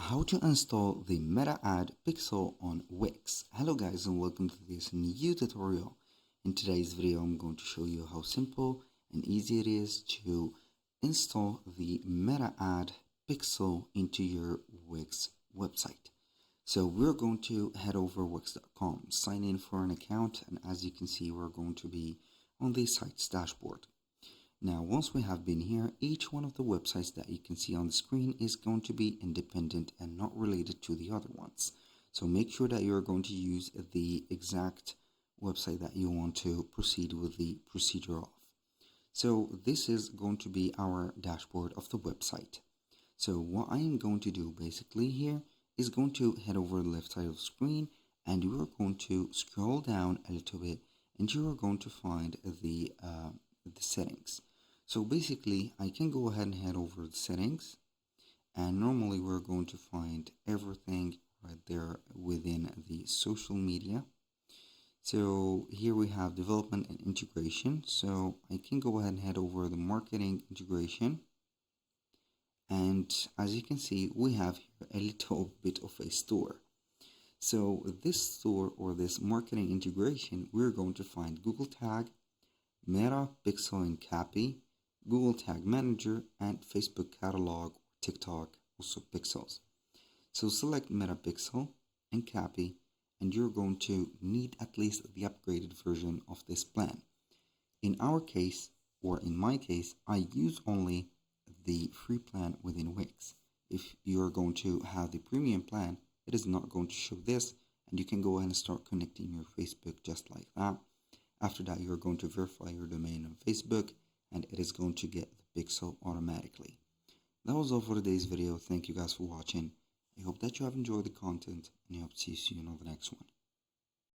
How to install the Meta Ad Pixel on Wix. Hello guys and welcome to this new tutorial. In today's video I'm going to show you how simple and easy it is to install the Meta Ad Pixel into your Wix website. So we're going to head over wix.com, sign in for an account, and as you can see we're going to be on the site's dashboard. Now, once we have been here, each one of the websites that you can see on the screen is going to be independent and not related to the other ones. So make sure that you're going to use the exact website that you want to proceed with the procedure of. So this is going to be our dashboard of the website. So what I am going to do basically here is going to head over the left side of the screen, and you are going to scroll down a little bit and you are going to find the settings. So basically I can go ahead and head over the settings, and normally we're going to find everything right there within the social media. So here we have development and integration. So I can go ahead and head over the marketing integration, and as you can see we have here a little bit of a store. So this store or this marketing integration, we're going to find Google Tag, Meta, Pixel and Cappy, Google Tag Manager, and Facebook Catalog, TikTok, also Pixels. So select Meta, Pixel and Cappy, and you're going to need at least the upgraded version of this plan. In our case, or in my case, I use only the free plan within Wix. If you're going to have the premium plan, it is not going to show this, and you can go ahead and start connecting your Facebook just like that. After that, you're going to verify your domain on Facebook, and it is going to get the pixel automatically. That was all for today's video. Thank you guys for watching. I hope that you have enjoyed the content, and I hope to see you soon on the next one.